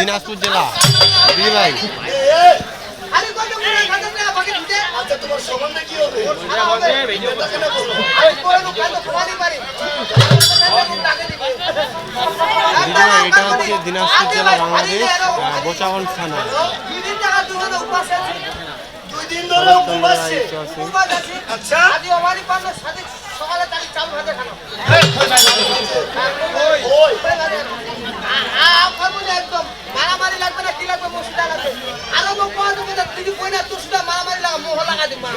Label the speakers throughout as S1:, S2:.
S1: দিনাজপুর জেলা দি ভাই
S2: আচ্ছা তোমার সম্বন্ধে কি হবে?
S1: এটা হচ্ছে দিনাজপুর জেলা বাংলাদেশ গোচাগঞ্জ থানা।
S2: 2 দিন ধরে উপবাস আছে। আচ্ছা
S3: সকালে তারি চাল ভাতে খানো একদম মারামারি লাগবে না কি লাগবে মসজিদা লাগবে আরো দিদি কই না তোর সুদা মারামারি লাগা মোহ লাগা দিবা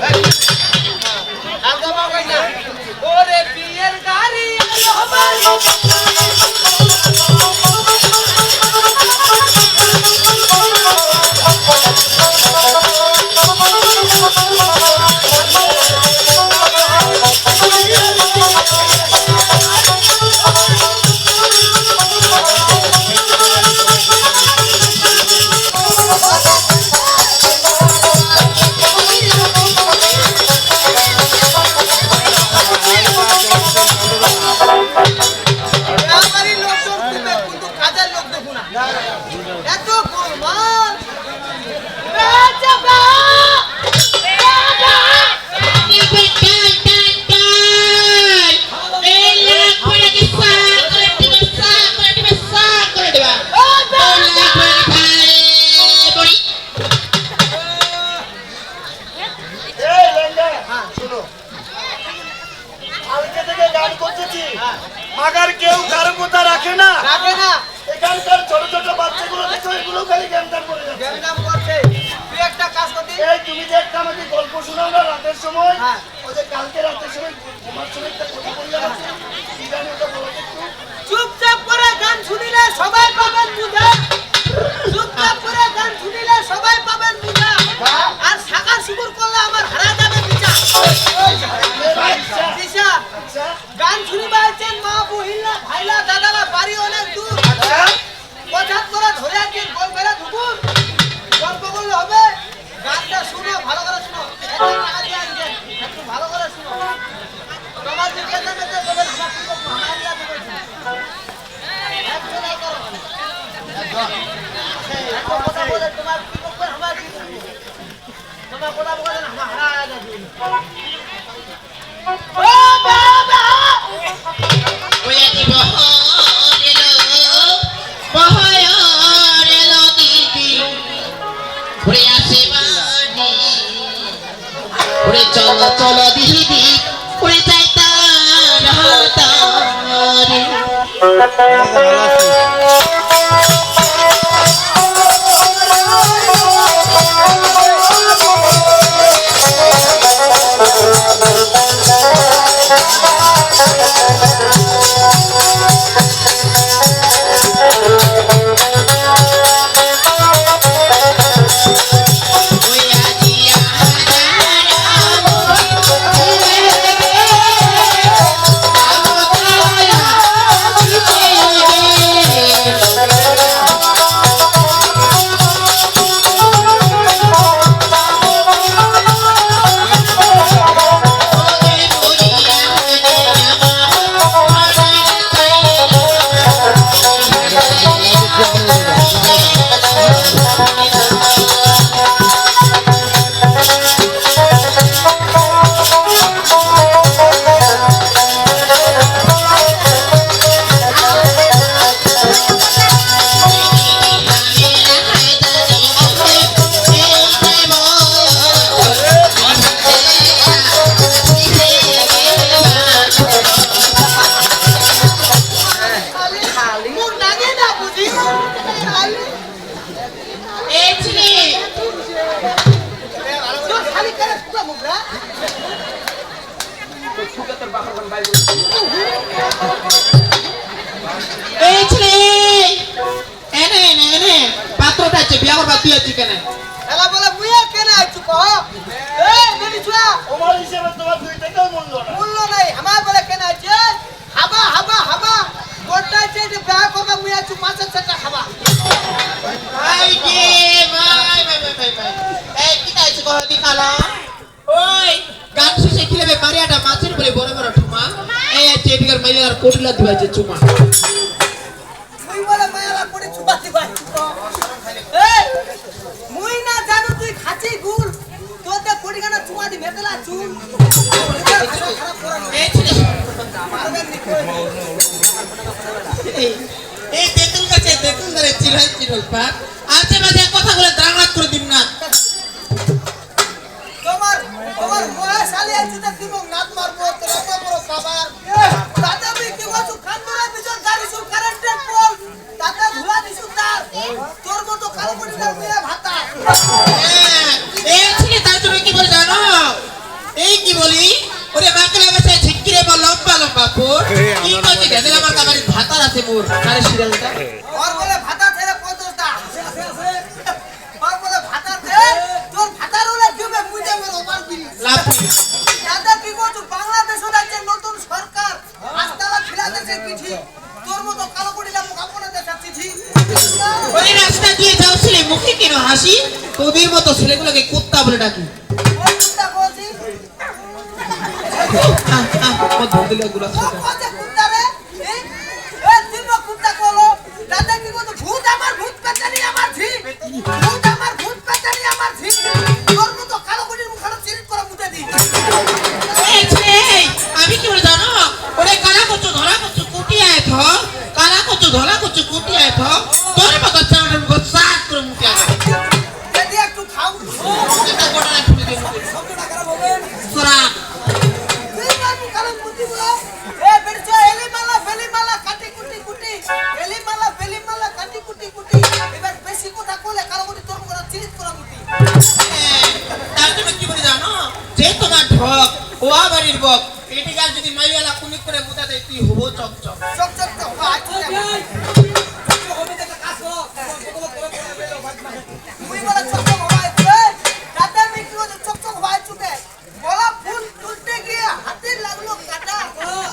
S3: ওরে বিয়ের গাড়ি
S2: মাগার কেউ কারো কথা রাখে না এখানকার ছোট ছোট বাচ্চাগুলো দেখো এগুলো খালি জ্ঞানদান করে যাচ্ছে।
S3: তুই একটা কাজ করবি
S2: এই তুমি যে একটা আমাকে গল্প শোনাও না রাতের সময় ওই যে কালকে রাতের সময় তোমার সঙ্গে একটা কথা বললাম কি জানি ওটা বলো একটু।
S3: চুপচাপ করে গান শুনিলে সবাই পাবেন বুঝা চুপচাপ করে গান শুনিলে সবাই পাবেন বুঝা আর শাখা শুকুর করলে আমার হারা যাবে বিচার
S2: আচ্ছা
S3: গান শুনিবা আছেন মা বহিলা ভাইলা দাদারা বাড়ি অনেক দূর পছাত করে ধরে আছেন গোল ফেরা ঢুকুন গল্প করলে হবে গানটা শুনো ভালো করে শুনো একটা টাকা দিয়ে আনছেন একটু ভালো করে শুনো তোমার যে কেন মেতে বলে আমার কি করবো আমার দিয়া দেবে একজন এই করো একটা কথা বলে তোমার কি করবে আমার কি করবে তোমার কথা বলে না আমার হারা যাবে ও বাবা
S4: ওয়া বহরেলো দিদি ঘুরে আসে বাড়ি ঘুরে চলো চলো দিদি ঘুরে যাইতা হাতারে
S3: Cuma. মেলা করে চুপাতি ভাই এই মুই না জানো তুই খাচ্ছি গুড় তোতে পড়িগানা চুমাদি মেতেলা চুল খারাপ করা
S4: এই ছেলে এই তেতুল গাছে তেতুল ধরে চিরল পাক আজে বাজে কথা বলে দাঁড়াত করে দিম না
S3: তোমার মোয়া শালি আছে তা তুমি নাত মারবো তোর এত বড় খাবার দাদা বি কি বলছো কান ধরে বিজন গাড়ি সুর কারেন্টের পোল দাদা ধুলা দিছু তার তোর মতো কালো কোটি না মেয়ে ভাতা
S4: এই ছেলে তার তুমি কি বলে জানো এই কি বলি ওরে বাকলা বাসে ঝিকিরে বল লম্বা লম্বা পোর কি কইছে গেদে আমার কাবারি ভাতার আছে মোর আরে শিরালটা
S3: ওর বলে ভাতা ছেড়ে পদটা ওর বলে ভাতা দে তোর ভাতার ওলে দিবে মুজে মোর ওপার বিল
S4: লাভ
S3: দাদা কি বলছো বাংলাদেশ রাজ্যের নতুন সরকার আস্তালা খিলা দেশে চিঠি তোর মতো কালো কোটি না কাপড়ে দেখা চিঠি
S4: ওই রাস্তা দিয়ে যাও ছেলে মুখে কেন হাসি তোদের মতো ছেলেগুলোকে কুত্তা বলে ডাকি
S3: ওই কুত্তা বলছি
S4: ও ধুন্দুলা গুলা
S3: ও কজে কুত্তা রে এ দিন কুত্তা কলো দাদা কি বলছো ভূত আমার ভূত পেটানি আমার ঝি ভূত আমার ভূত পেটানি আমার ঝি তোর মতো কালো কোটির মুখটা চিরিট করে মুতে দি
S4: এই ছেলে আমি কি বলে জানো ওরে কালা কচু ধরা কচু কুটি আয় থ কালা কচু ধরা কচু কুটি আয় থ তোর মতো চাউলের মুখ সাত করে মুখে আসে
S3: যদি একটু খাও
S4: এটা গোটা না ফুলে দিয়ে মুখে
S3: শব্দটা খারাপ হবে
S4: সরা
S3: তুই কারণ কারণ বুদ্ধি বলো এ বেরছো এলি মালা কাটি কুটি এলি মালা কাটি কুটি এবার বেশি কথা কইলে কালো কোটি তোর মুখটা চিরিট করে মুতি
S4: তার জন্য কি বলে জানো যে তোমার ঢক ওয়া বাড়ির বক এটি গাল যদি মাইয়ালা কুনি করে মুতা দেয় তুই হবো চকচক
S3: চক চক চক আচ্ছা হবে দেখা কাজ মুই বলে চক চক হয় দাদা মিকি বলে চক চক হয় চুকে গোলাপ ফুল তুলতে গিয়ে হাতে লাগলো কাটা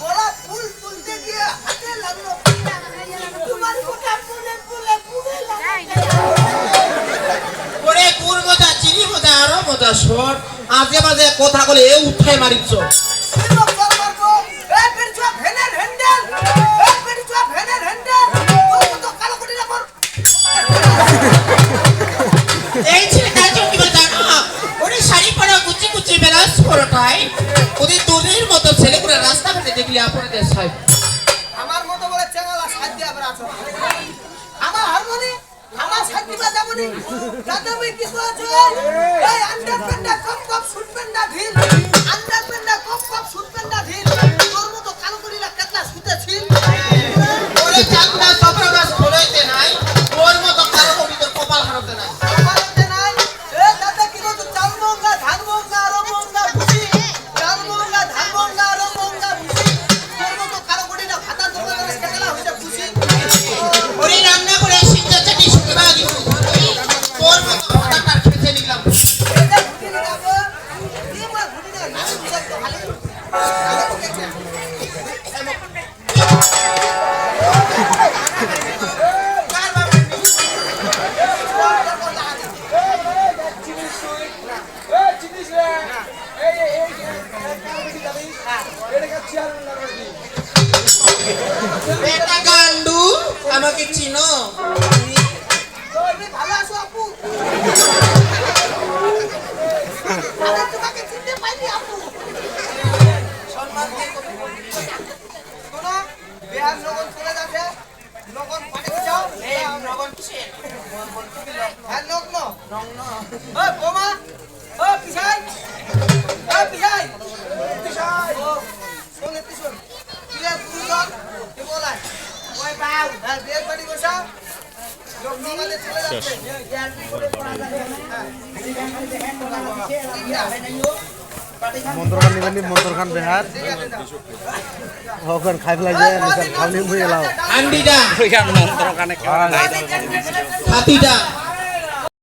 S3: গোলাপ ফুল তুলতে গিয়ে হাতে লাগলো কাটা তোমার কোটা পুলে লাগে
S4: ওরে কুর মজা চিনি মজা আরো মজা সর আজে বাজে কথা বলে এ উঠায় মারিছ এই ছেলে তার জন্য কি বলে জানো ওরে শাড়ি পরা কুচি কুচি বেলাস পরোটায় ওদের তোদের মতো ছেলেগুলো রাস্তাঘাটে দেখলি আপনাদের সাহেব
S3: আমার মতো বলে চেঙ্গালা সাহায্য আবার আছো আমার হারমোনি আমার সাহায্য যাবনি দাদা ভাই কি কইছো এই আন্ডার পেন্ডা কপ শুটবেন না ঢিল আন্ডার পেন্ডা কপ শুটবেন না ঢিল তোর মতো কালো করিলা কেতলা শুতেছিল
S4: ওরে চাকরা সবর গাছ খোলাইতে নাই ওর মতো কালো কবি তোর কপাল হারাতে নাই
S3: আমারতে নাই এ দাদা কি কইছো চাল মঙ্গা ধান মঙ্গা আর মঙ্গা বুঝি চাল মঙ্গা ধান মঙ্গা আর মঙ্গা বুঝি তোর মতো কালো করিলা ভাতা দরকার কেতলা হইছে খুশি
S4: ওরে রান্না করে সিদ্ধা চাটি শুকিয়ে দিব তোর মতো ভাতাটা খেতে নিলাম
S3: এটা ঘুটি লাগাবো কি মার ঘুটি না নাম বুঝাই তো খালি
S4: বেটা গান্ডু আমাকে চিনো
S3: তুমি ভালো আছো আপু আমি তোমাকে চিনতে পাইনি আপু সম্মান দিয়ে শোনো বিহার লগন চলে যাচ্ছে লগন পানি যাও এই লগন কিসের হ্যাঁ লগ্ন লগ্ন ও বোমা ও পিছাই ও শোনে পিছন তুই দুজন কি বলাই ওই বাউ হ্যাঁ বিয়ের বাড়ি বসা লগ্ন মানে চলে যাচ্ছে গ্যারান্টি করে পড়া যাবে
S1: মন্ত্রখান নিবেন মন্ত্রখান বেহার ওখান খাই ফেলাই যায় খাওনি মুই এলাও
S4: আন্ডিটা
S1: মন্ত্রখানে
S4: হাতিটা